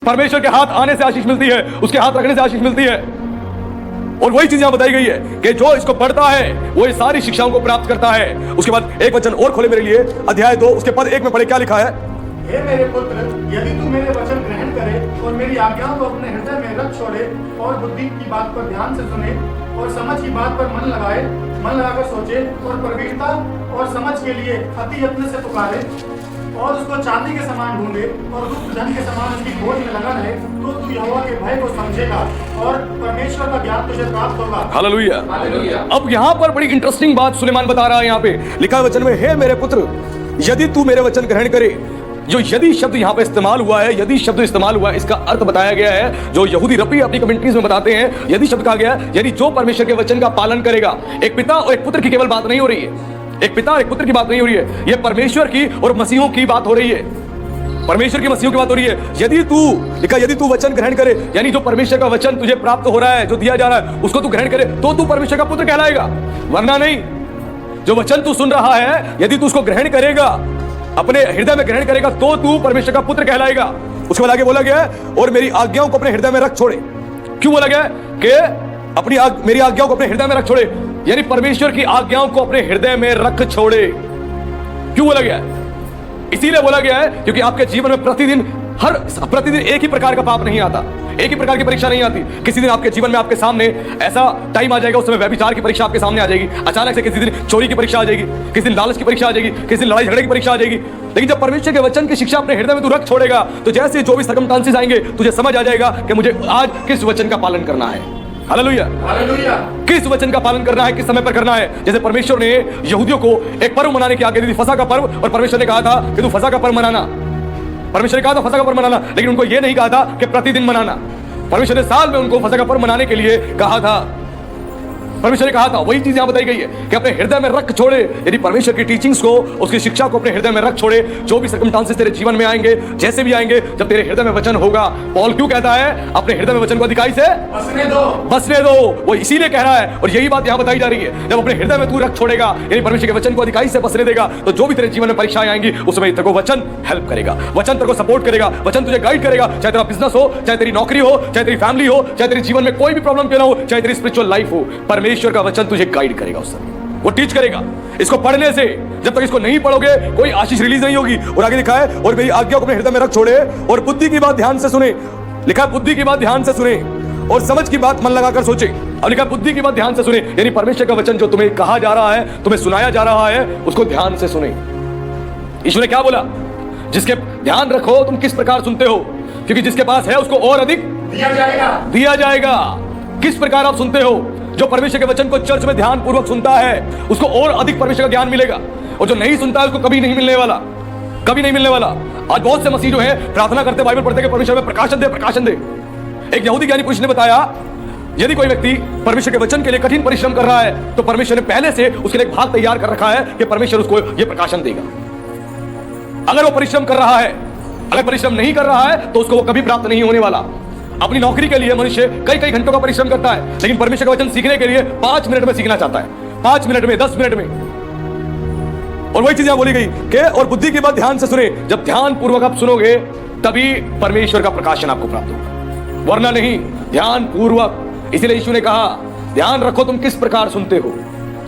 परमेश्वर के हाथ आने से आशीष मिलती है, उसके हाथ रखने से आशीष मिलती है। और वही चीज यहां बताई गई है कि जो इसको पढ़ता है वो ये सारी शिक्षाओं को प्राप्त करता है। उसके बाद एक वचन और खोले मेरे लिए, अध्याय 2 उसके पद 1 में पढ़े, क्या लिखा है? हे मेरे पुत्र, यदि तू मेरे वचन ग्रहण करे और मेरी आज्ञाओं को अपने हृदय में रख छोड़े और बुद्धि की बात पर ध्यान से सुने और समझ की बात पर मन लगाकर सोचे और प्रवीणता और समझ के लिए अति यत्न से पुकारे और उसको चांदी के समान ढूंढे और गुप्त धन के समान उसकी खोज में लगा रहे, तो तू यहोवा के भय को समझेगा और परमेश्वर का ज्ञान तुझे प्राप्त होगा। हालेलुया। अब यहाँ पर बड़ी इंटरेस्टिंग बात सुलेमान बता रहा है। यहाँ पे लिखा है वचन में, हे मेरे पुत्र, यदि तू मेरे वचन ग्रहण करे। जो यदि शब्द यहाँ पे इस्तेमाल हुआ है, यदि शब्द इस्तेमाल हुआ है, इसका अर्थ बताया गया है जो यहूदी रब्बी अपनी कमेंट्रीज में बताते हैं। यदि शब्द कहा गया है, यदि जो परमेश्वर के वचन का पालन करेगा। एक पिता और एक पुत्र की केवल बात नहीं हो रही है, एक पिता और एक पुत्र की बात नहीं हो रही है, यह परमेश्वर की और मसीहों की बात हो रही है। परमेश्वर की मसीहों की बात हो रही है। यदि तू, लिखा यदि तू वचन ग्रहण करे, यानी जो परमेश्वर का वचन तुझे प्राप्त हो रहा है, जो दिया जा रहा है, उसको तू ग्रहण करे, तो तू परमेश्वर का पुत्र कहलाएगा, वरना नहीं। जो वचन तू सुन रहा है, यदि तू उसको ग्रहण करेगा, अपने हृदय में ग्रहण करेगा, तो तू परमेश्वर का पुत्र कहलाएगा। उसके बाद आगे बोला गया है, और मेरी आज्ञाओं को अपने हृदय में रख छोड़े। क्यों बोला गया कि मेरी आज्ञाओं को अपने हृदय में रख छोड़े, यानी परमेश्वर की आज्ञाओं को अपने हृदय में रख छोड़े। क्यों बोला गया है? इसीलिए बोला गया है क्योंकि आपके जीवन में प्रतिदिन एक ही प्रकार का पाप नहीं आता, एक ही प्रकार की परीक्षा नहीं आती। किसी दिन आपके जीवन में आपके सामने ऐसा टाइम आ जाएगा, उस समय व्यभिचार की परीक्षा आपके सामने आ जाएगी, अचानक से किसी दिन चोरी की परीक्षा आ जाएगी, किसी दिन लालच की परीक्षा आ जाएगी, किसी दिन लड़ाई झगड़े की परीक्षा आ जाएगी। लेकिन जब परमेश्वर के वचन की शिक्षा अपने हृदय में तू रख छोड़ेगा, तो जैसे जो भी सर्कमस्टांसेस आएंगे, तुझे समझ आ जाएगा कि मुझे आज किस वचन का पालन करना है। Hallelujah, hallelujah. किस वचन का पालन करना है, किस समय पर करना है। जैसे परमेश्वर ने यहूदियों को एक पर्व मनाने की आज्ञा दी थी, फसह का पर्व, और परमेश्वर ने कहा था कि तू फसह का पर्व मनाना। परमेश्वर ने कहा था फसह का पर्व मनाना, लेकिन उनको यह नहीं कहा था कि प्रतिदिन मनाना। परमेश्वर ने साल में उनको फसह का पर्व मनाने के लिए कहा था। परमेश्वर ने कहा था, वही चीज यहां बताई गई है कि अपने हृदय में रख छोड़े। यदि परमेश्वर की टीचिंग्स को, उसकी शिक्षा को अपने हृदय में रख छोड़े, जो भी सर्कमस्टांसेस तेरे जीवन में आएंगे, जैसे भी आएंगे, जब तेरे हृदय में वचन होगा। पौल क्यों कहता है अपने हृदय में वचन को अधिकाई से बसने दो। वो इसीलिए कह रहा है, और यही बात यहां बताई जा रही है। जब अपने हृदय में तू रख छोड़ेगा, यानी परमेश्वर के वचन को अधिकाई से बसने देगा, तो जो भी तेरे जीवन में परीक्षाएं आएंगी, उस समय तेरे को वचन हेल्प करेगा, वचन तेरे को सपोर्ट करेगा, वचन तुझे गाइड करेगा। चाहे तेरा बिजनेस हो, चाहे तेरी नौकरी हो, चाहे तेरी फैमिली हो, चाहे तेरे जीवन में कोई भी प्रॉब्लम क्यों ना हो, चाहे तेरी स्पिरिचुअल लाइफ हो, परमेश्वर का वचन तुझे गाइड करेगा। उस समय वो टीच करेगा। इसको पढ़ने से, जब तक इसको नहीं पढ़ोगे, कोई आशीष रिलीज नहीं होगी। और आगे लिखा है, और मेरी आज्ञा को अपने हृदय में रख छोड़े और बुद्धि की बात ध्यान से सुने। लिखा है बुद्धि की बात ध्यान से सुने और समझ की बात मन लगाकर सोचे। और लिखा है बुद्धि की बात ध्यान से सुने, यानी परमेश्वर का वचन जो तुम्हें कहा जा रहा है, तुम्हें सुनाया जा रहा है, उसको ध्यान से सुने। ईश्वर ने क्या बोला? जिसके ध्यान रखो तुम किस प्रकार सुनते हो, क्योंकि जिसके पास है उसको और अधिक दिया जाएगा। किस प्रकार आप सुनते हो? जो परमेश्वर के वचन को चर्च में ध्यान पूर्वक सुनता है, उसको और अधिक परमेश्वर का ज्ञान मिलेगा। और जो नहीं सुनता है, उसको कभी नहीं मिलने वाला, कभी नहीं मिलने वाला। आज बहुत से मसीह जो है प्रार्थना करते, बाइबल पढ़ते कि परमेश्वर में प्रकाशन दे, प्रकाशन दे। एक यहूदी ज्ञानी पुरुष ने बताया, यदि कोई व्यक्ति परमेश्वर के वचन के लिए कठिन परिश्रम कर रहा है, तो परमेश्वर ने पहले से उसके लिए एक भाग तैयार कर रखा है कि परमेश्वर उसको यह प्रकाशन देगा। अगर वो परिश्रम कर रहा है, अगर परिश्रम नहीं कर रहा है, तो उसको वो कभी प्राप्त नहीं होने वाला। अपनी नौकरी के लिए मनुष्य कई घंटों का परिश्रम करता है, लेकिन परमेश्वर का वचन सीखने के लिए 5 मिनट में सीखना चाहता है, 5 मिनट में, 10 मिनट में। और वही चीज यहां बोली गई कि और बुद्धि की बात ध्यान से सुने। जब ध्यान पूर्वक आप सुनोगे, तभी परमेश्वर का प्रकाशन आपको प्राप्त होगा, वरना नहीं। ध्यान पूर्वक, इसीलिए यीशु ने कहा, ध्यान रखो तुम किस प्रकार सुनते हो।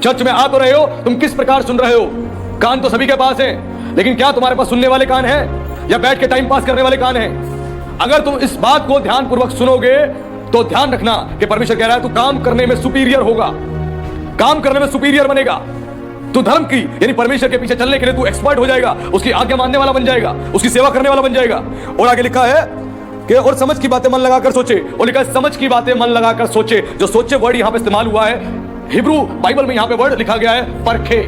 चर्च में आ तो रहे हो, तुम किस प्रकार सुन रहे हो। कान तो सभी के पास है, लेकिन क्या तुम्हारे पास सुनने वाले कान है, या बैठ के टाइम पास करने वाले कान है? अगर तुम इस बात को ध्यान पूर्वक सुनोगे, तो ध्यान रखना कि परमेश्वर कह रहा है तू काम करने में सुपीरियर होगा, काम करने में सुपीरियर बनेगा। तू धर्म की, यानी परमेश्वर के पीछे चलने के लिए तू एक्सपर्ट हो जाएगा, उसकी आज्ञा मानने वाला बन जाएगा, उसकी सेवा करने वाला बन जाएगा। और आगे लिखा है कि और समझ की बातें मन लगाकर सोचे। और लिखा है समझ की बातें मन लगाकर सोचे। जो सोचे वर्ड यहां पे इस्तेमाल हुआ है, हिब्रू बाइबल में यहां पे वर्ड लिखा गया है परखे,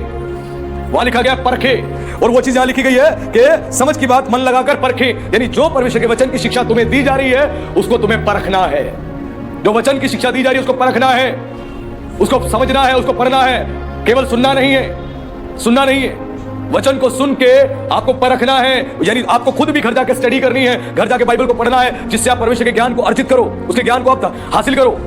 वहां लिखा गया परखे। और वो चीज यहां लिखी गई है कि समझ की बात मन लगाकर परखे, यानी जो परमेश्वर के वचन की शिक्षा तुम्हें दी जा रही है, उसको तुम्हें परखना है। जो वचन की शिक्षा दी जा रही है, उसको परखना है, उसको समझना है, उसको पढ़ना है। केवल सुनना नहीं है, सुनना नहीं है, वचन को सुन के आपको परखना है। यानी आपको खुद भी घर जाके स्टडी करनी है, घर जाके बाइबल को पढ़ना है, जिससे आप परमेश्वर के ज्ञान को अर्जित करो, उसके ज्ञान को आप हासिल करो।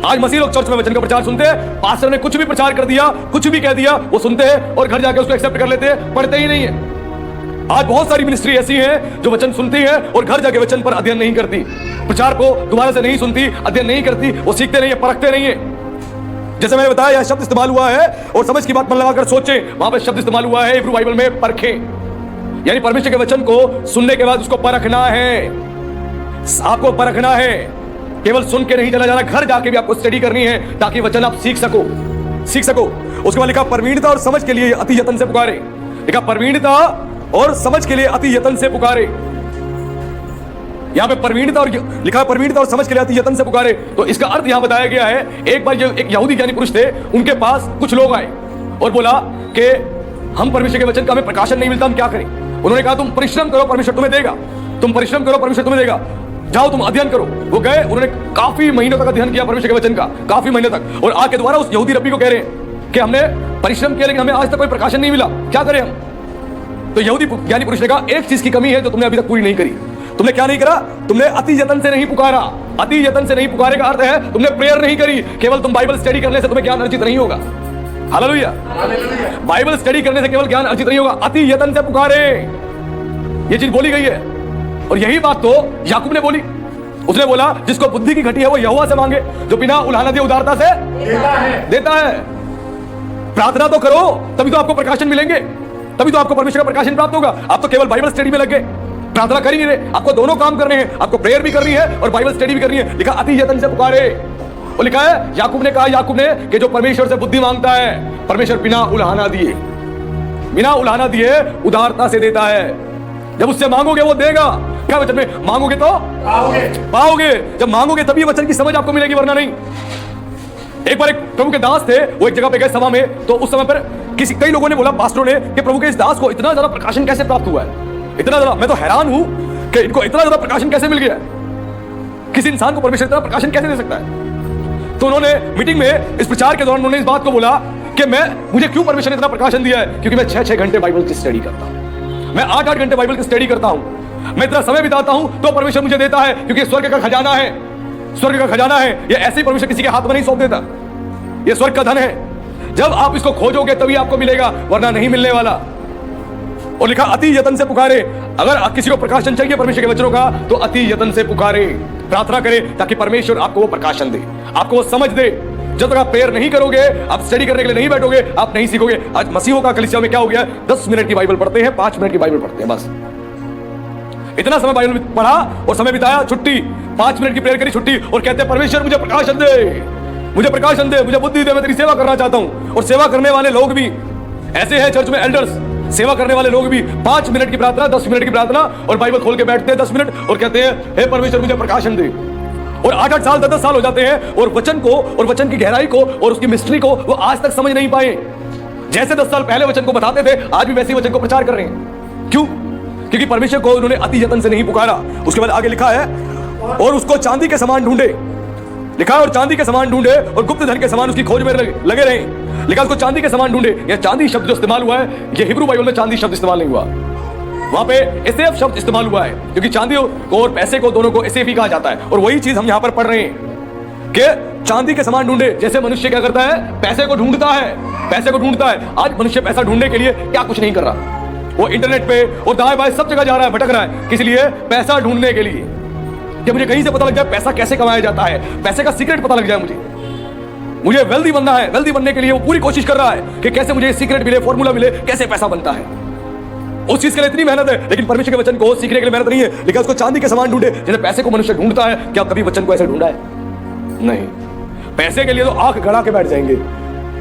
आज मसीह लोग चर्च में वचन का प्रचार सुनते हैं, पास्टर ने कुछ भी प्रचार कर दिया, कुछ भी कह दिया, वो सुनते हैं और घर जाके उसको एक्सेप्ट कर लेते हैं, पढ़ते ही नहीं है। आज बहुत सारी मिनिस्ट्री ऐसी है जो वचन सुनती है और घर जाके वचन पर अध्ययन नहीं करती, प्रचार को दोबारा से नहीं सुनती, अध्ययन नहीं करती, वो सीखते नहीं है, परखते नहीं है। जैसे मैंने बताया, यह शब्द इस्तेमाल हुआ है और समझ की बात मन लगाकर सोचें, वहां पर शब्द इस्तेमाल हुआ है हिब्रू बाइबल में परखें, यानी परमेश्वर के वचन को सुनने के बाद उसको परखना है, आपको परखना है। केवल सुन के नहीं चला जाना, घर जाके भी आपको स्टडी करनी है ताकि वचन आप सीख सको। उसके बाद लिखा प्रवीणता और समझ के लिए अति यत्न से पुकारे। लिखा प्रवीणता और समझ के लिए अति यत्न से पुकारे। यहां पे प्रवीणता और लिखा प्रवीणता और समझ के लिए अति यत्न से पुकारे, तो इसका अर्थ यहां बताया गया है। एक बार जो एक यहूदी ज्ञानी पुरुष थे, उनके पास कुछ लोग आए और बोला कि हम परमेश्वर के वचन का हमें प्रकाशन नहीं मिलता, हम क्या करें। उन्होंने कहा तुम परिश्रम करो, परमेश्वर तुम्हें देगा, तुम परिश्रम करो, परमेश्वर तुम्हें देगा, जाओ तुम अध्ययन करो। वो गए, उन्होंने काफी महीनों तक अध्ययन किया परमेश्वर के वचन का, काफी महीनों तक, और आके दोबारा उस यहूदी रब्बी को कह रहे हैं कि हमने परिश्रम किया लेकिन हमें आज तक कोई प्रकाशन नहीं मिला, क्या करें हम। तो यहूदी ज्ञानी पुरुष ने कहा एक चीज की कमी है जो तुमने अभी तक पूरी नहीं करी। तुमने क्या नहीं करा? तुमने अति यत्न से नहीं पुकारा। अति यत्न से नहीं पुकारे का अर्थ है तुमने प्रेयर नहीं करी। केवल तुम बाइबल स्टडी करने से तुम्हें ज्ञान अर्जित नहीं होगा। हालेलुया। बाइबल स्टडी करने से केवल ज्ञान अर्जित नहीं होगा, अति यत्न से पुकारे, ये चीज बोली गई है। और यही बात तो याकूब ने बोली। उसने बोला जिसको बुद्धि की घटी है वो यहोवा से मांगे, जो बिना उलाहना दिए उदारता से देता है। प्रार्थना तो करो, तभी तो आपको प्रकाशन मिलेंगे, तभी तो आपको परमेश्वर का प्रकाशन प्राप्त होगा। आप तो केवल बाइबल स्टडी में लग गए, प्रार्थना कर ही नहीं रहे। आपको दोनों काम करने हैं, आपको प्रेयर भी करनी है और बाइबल स्टडी भी करनी है। लिखा अति यत्न से पुकारे। और लिखा है याकूब ने कहा कि जो परमेश्वर से बुद्धि मांगता है, परमेश्वर बिना उलाहना दिए उदारता से देता है। जब उससे मांगोगे वो देगा। क्या वचन में मांगोगे तो पाओगे। जब मांगोगे तभी वचन की समझ आपको मिलेगी, वरना नहीं। एक बार एक प्रभु के दास थे, वो एक जगह पे गए सभा में, तो उस समय पर कई लोगों ने बोला पास्टरों ने कि प्रभु के इस दास को इतना ज्यादा प्रकाशन कैसे प्राप्त हुआ है, इतना ज्यादा। मैं तो हैरान हूं कि इनको इतना ज्यादा प्रकाशन कैसे मिल गया है। किसी इंसान को परमेश्वर इतना प्रकाशन कैसे दे सकता है। तो उन्होंने मीटिंग में इस प्रचार के दौरान उन्होंने इस बात को बोला कि मुझे क्यों परमेश्वर ने इतना प्रकाशन दिया है, क्योंकि मैं 6-6 घंटे बाइबल की स्टडी करता हूं, मैं 8-8 घंटे बाइबल की स्टडी करता हूं, मैं इतना समय बिताता हूं तो परमेश्वर मुझे देता है, क्योंकि स्वर्ग का खजाना है, स्वर्ग का खजाना है। ये ऐसे ही परमेश्वर किसी के हाथ में नहीं सौंप देता, ये स्वर्ग का धन है। जब आप इसको खोजोगे तभी आपको मिलेगा, वरना नहीं मिलने वाला। और लिखा अति यत्न से पुकारे। अगर किसी को प्रकाशन चाहिए परमेश्वर के वचनों का, तो अति यत्न से पुकारे, प्रार्थना करे, ताकि परमेश्वर आपको वो प्रकाशन दे, आपको वो समझ दे। जब तक आप प्रेयर नहीं करोगे, आप स्टडी करने के लिए नहीं बैठोगे, आप नहीं सीखोगे। आज मसीहों का कलीसिया में क्या हो गया, 10 मिनट की बाइबल पढ़ते हैं, 5 मिनट की बाइबल पढ़ते हैं, बस इतना समय बाइबल पढ़ा और समय बिताया, छुट्टी, 5 मिनट की प्रेयर करी, छुट्टी, और कहते हैं परमेश्वर मुझे प्रकाशन दे, मुझे प्रकाशन दे, मुझे बुद्धि दे, मैं तेरी सेवा करना चाहता हूं। और सेवा करने वाले लोग भी ऐसे हैं चर्च में, एल्डर्स, सेवा करने वाले लोग भी 5 मिनट की प्रार्थना, 10 मिनट की प्रार्थना, और बाइबल खोल के बैठते हैं 10 मिनट और कहते हैं हे परमेश्वर मुझे प्रकाशन दे। और 8-8 साल 10-10 साल हो जाते हैं और वचन को और वचन की गहराई को और उसकी मिस्ट्री को वो आज तक समझ नहीं पाए। जैसे 10 साल पहले वचन को बताते थे, आज भी वैसे ही वचन को प्रचार कर रहे हैं। क्यों? क्योंकि परमेश्वर को उन्होंने अति यत्न से नहीं पुकारा। उसके बाद आगे लिखा है और उसको चांदी के समान ढूंढे। लिखा है और चांदी के समान ढूंढे और गुप्त धन के समान उसकी खोज में लगे रहे। लिखा उसको चांदी के समान ढूंढे। यह चांदी शब्द जो इस्तेमाल हुआ है, यह हिब्रू बाइबल में चांदी शब्द इस्तेमाल नहीं हुआ, वहां पे एसेफ शब्द इस्तेमाल हुआ है, क्योंकि चांदी को और पैसे को दोनों को एसेफ ही कहा जाता है। और वही चीज हम यहां पर पढ़ रहे हैं कि चांदी के समान ढूंढे। जैसे मनुष्य क्या करता है, पैसे को ढूंढता है, पैसे को ढूंढता है। आज मनुष्य पैसा ढूंढने के लिए क्या कुछ नहीं कर रहा, वो इंटरनेट पे और दाएं बाएं सब जगह जा रहा है, भटक रहा है, किस लिए? पैसा ढूंढने के लिए, कि मुझे कहीं से पता लग जाए पैसा कैसे कमाया जाता है, पैसे का सीक्रेट पता लग जाए। मुझे वेल्दी बनना है, वेल्दी बनने के लिए वो पूरी कोशिश कर रहा है कि कैसे मुझे सीक्रेट मिले, फॉर्मूला मिले, कैसे पैसा बनता है। उस चीज के लिए इतनी मेहनत है, लेकिन परमेश्वर के वचन को सीखने के लिए मेहनत नहीं है। लेकिन उसको चांदी के समान ढूंढे। जैसे पैसे को मनुष्य ढूंढता है, क्या कभी वचन को ऐसे ढूंढा है? नहीं। पैसे के लिए तो आंख गड़ा के बैठ जाएंगे।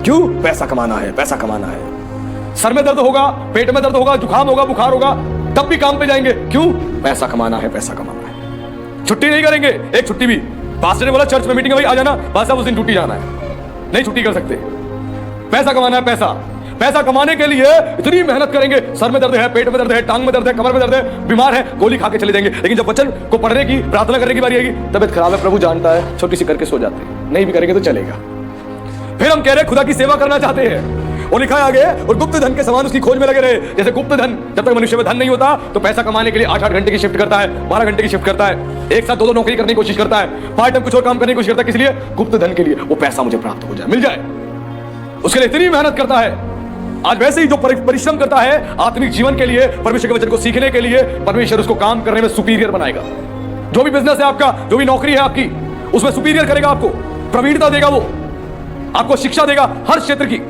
क्यों? पैसा कमाना है, पैसा कमाना है। सर में दर्द होगा, पेट में दर्द होगा, जुकाम होगा, बुखार होगा, तब भी काम पे जाएंगे। क्यों? पैसा कमाना है, पैसा कमाना है। छुट्टी नहीं करेंगे, एक छुट्टी भी। पास्टर ने बोला चर्च में मीटिंग में भाई आ जाना, बस अब उस दिन ड्यूटी जाना है, नहीं छुट्टी कर सकते। पैसा कमाना है, पैसा, पैसा कमाने के लिए इतनी मेहनत करेंगे। सर में दर्द है, पेट में दर्द है, टांग में दर्द है, कमर में दर्द है, बीमार है, गोली खा के चले जाएंगे। लेकिन जब वचन को पढ़ने की, प्रार्थना करने की बारी आएगी, तबियत खराब है, प्रभु जानता है, छोटी सी करके सो जाते हैं, नहीं भी करेंगे तो चलेगा। फिर हम कह रहे हैं खुदा की सेवा करना चाहते हैं। और लिखा है आगे, और गुप्त धन के समान उसकी खोज में लगे रहे। जैसे गुप्त धन, जब तक मनुष्य में धन नहीं होता तो पैसा कमाने के लिए 8-8 घंटे की शिफ्ट करता है, 12 घंटे की शिफ्ट करता है, एक साथ 2-2 नौकरी करने की कोशिश करता है, पार्ट टाइम कुछ और काम करने की कोशिश करता है। किस लिए? गुप्त धन के लिए, वो पैसा मुझे प्राप्त हो जाए, मिल जाए, उसके लिए इतनी मेहनत करता है। आज वैसे ही जो परिश्रम करता है आत्मिक जीवन के लिए, परमेश्वर के वचन को सीखने के लिए, परमेश्वर उसको काम करने में सुपीरियर बनाएगा। जो भी बिजनेस है आपका, जो भी नौकरी है आपकी, उसमें सुपीरियर करेगा, आपको प्रवीणता देगा, वो आपको शिक्षा देगा हर क्षेत्र की।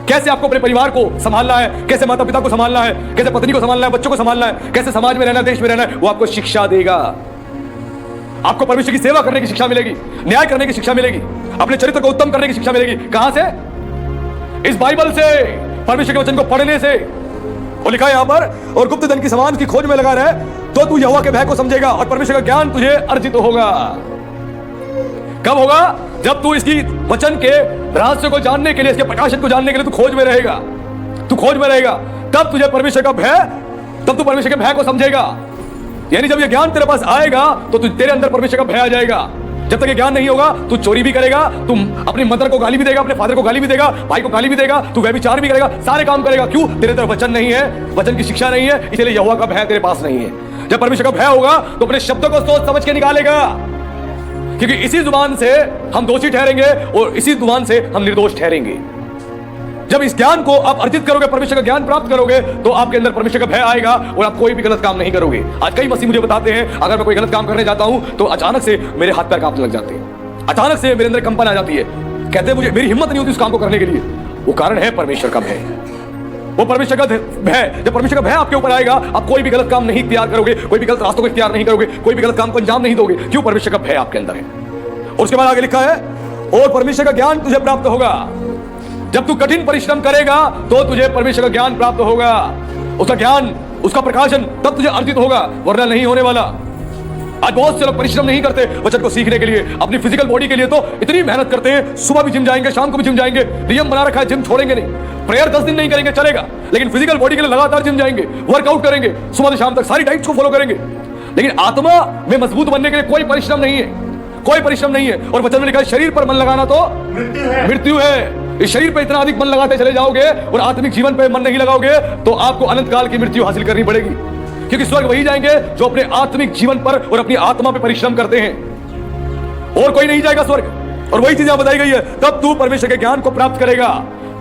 कैसे आपको अपने परिवार को संभालना है, कैसे माता पिता को संभालना है, कैसे पत्नी को संभालना है, बच्चों को संभालना है, कैसे समाज में रहना है, देश में रहना है, वो आपको शिक्षा देगा। आपको परमेश्वर की सेवा करने की शिक्षा मिलेगी, न्याय करने की शिक्षा मिलेगी, अपने चरित्र को उत्तम करने की शिक्षा मिलेगी। कहां से? इस बाइबल से, परमेश्वर के वचन को पढ़ने से। और लिखा है यहां पर, और गुप्त धन की सामान की खोज में लगा रहे तो तू यहोवा के भय को समझेगा और परमेश्वर का ज्ञान तुझे अर्जित होगा। कब होगा? जब तू इसकी वचन के रहस्य को जानने के लिए, इसके प्रकाशन को जानने के लिए तू खोज में रहेगा, तू खोज में रहेगा, तब तुझे परमेश्वर का भय, तब तू परमेश्वर के भय को समझेगा। यानी जब ये ज्ञान तेरे पास आएगा तो तेरे अंदर परमेश्वर का भय आ जाएगा। जब तक ये ज्ञान नहीं होगा तू चोरी भी करेगा, तुम अपनी मदर को गाली भी देगा, अपने फादर को गाली भी देगा, भाई को गाली भी देगा, तू व्यभिचार भी करेगा, सारे काम करेगा। क्यों? तेरे तरफ वचन नहीं है, वचन की शिक्षा नहीं है, इसलिए यहोवा का भय तेरे पास नहीं है। जब परमेश्वर का भय होगा तो अपने शब्दों को सोच समझ के निकालेगा, क्योंकि इसी जुबान से हम दोषी ठहरेंगे और इसी जुबान से हम निर्दोष ठहरेंगे। जब इस ज्ञान को आप अर्जित करोगे, परमेश्वर का ज्ञान प्राप्त करोगे, तो आपके अंदर परमेश्वर का भय आएगा और आप कोई भी गलत काम नहीं करोगे। आज कई मसीह मुझे बताते हैं, अगर मैं कोई गलत काम करने जाता हूं तो अचानक से मेरे हाथ पैर कांपने लग जाते हैं, अचानक से मेरे अंदर कंपन आ जाती है, कहते हैं मुझे, मेरी हिम्मत नहीं होती उस काम को करने के लिए। वो कारण है परमेश्वर का भय, वो परमेश्वर का भय। जब परमेश्वर का भय आपके ऊपर आएगा, आप कोई भी गलत काम नहीं इख्तियार करोगे, कोई भी गलत रास्तों को इख्तियार नहीं करोगे, कोई भी गलत काम को अंजाम नहीं दोगे। क्यों? परमेश्वर का भय आपके अंदर है। और उसके बाद आगे लिखा है, और परमेश्वर का ज्ञान तुझे प्राप्त होगा। जब तू कठिन परिश्रम करेगा तो तुझे परमेश्वर का ज्ञान प्राप्त होगा, उसका ज्ञान, उसका प्रकाशन तब तुझे अर्जित होगा, वरना नहीं होने वाला। आज बहुत से लोग परिश्रम नहीं करते वचन को सीखने के लिए, अपनी फिजिकल बॉडी के लिए तो इतनी मेहनत करते हैं, सुबह भी जिम जाएंगे, शाम को भी जिम जाएंगे, नियम बना रखा है, जिम छोड़ेंगे नहीं। प्रेयर 10 दिन नहीं करेंगे चलेगा, लेकिन फिजिकल बॉडी के लिए लगातार जिम जाएंगे, वर्कआउट करेंगे, सुबह से शाम तक सारी डाइट्स को फॉलो करेंगे। लेकिन आत्मा में मजबूत बनने के लिए कोई परिश्रम नहीं है, कोई परिश्रम नहीं है। और वचन में लिखा है, शरीर पर मन लगाना तो मृत्यु है। इस शरीर पे इतना अधिक मन लगाते चले जाओगे और आत्मिक जीवन पे मन नहीं लगाओगे तो आपको अनंत काल की मृत्यु हासिल करनी पड़ेगी, क्योंकि स्वर्ग वही जाएंगे जो अपने आत्मिक जीवन पर और अपनी आत्मा पे परिश्रम करते हैं, और कोई नहीं जाएगा स्वर्ग। और वही चीज यहां बताई गई है, तब तू परमेश्वर के ज्ञान को प्राप्त करेगा,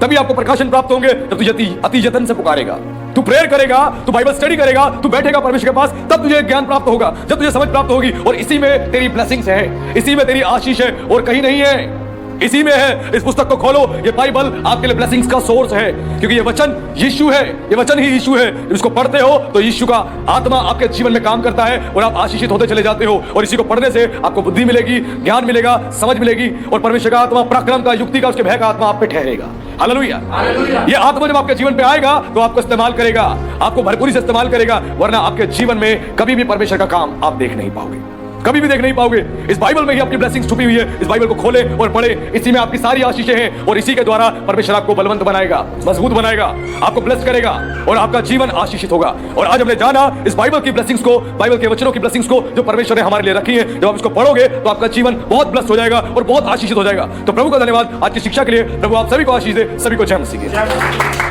तभी आपको प्रकाशन प्राप्त होंगे। जब तू अति यत्न से पुकारेगा, तू प्रेयर करेगा, तू बाइबल स्टडी करेगा, तू बैठेगा परमेश्वर के पास, तब तुझे ज्ञान प्राप्त होगा, जब तुझे समझ प्राप्त होगी। और इसी में तेरी ब्लेसिंग्स है, इसी में तेरी आशीष है, और कहीं नहीं है, इसी में है। इस पुस्तक को खोलो, ये बाइबल आपके लिए ब्लेसिंग्स का सोर्स है, क्योंकि ये वचन यीशु है, ये वचन ही यीशु है। इसको पढ़ते हो तो यीशु का आत्मा आपके जीवन में काम करता है और आप आशीषित होते चले जाते हो। और इसी को पढ़ने से आपको बुद्धि मिलेगी, ज्ञान मिलेगा, समझ मिलेगी, और परमेश्वर का आत्मा, पराक्रम का, युक्ति का, उसके भय का आत्मा आप पे ठहरेगा। हालेलुया। ये आत्मा जब आपके जीवन पे आएगा तो आपको इस्तेमाल करेगा, आपको भरपूरी से इस्तेमाल करेगा, वरना आपके जीवन में कभी भी परमेश्वर का काम आप देख नहीं पाओगे, कभी भी देख नहीं पाओगे। इस बाइबल में ही आपकी ब्लेसिंग्स छुपी हुई है। इस बाइबल को खोले और पढ़े, इसी में आपकी सारी आशीषें हैं, और इसी के द्वारा परमेश्वर आपको बलवंत बनाएगा, मजबूत बनाएगा, आपको ब्लेस करेगा और आपका जीवन आशीषित होगा। और आज हमने जाना इस बाइबल की ब्लेसिंग्स को, बाइबल के वचनों की ब्लेसिंग्स को जो परमेश्वर ने हमारे लिए रखी है। जब आप इसको पढ़ोगे तो आपका जीवन बहुत ब्लेस हो जाएगा और बहुत आशीषित हो जाएगा। तो प्रभु का धन्यवाद आज की शिक्षा के लिए। प्रभु आप सभी को आशीष दे, सभी को जय मसीह।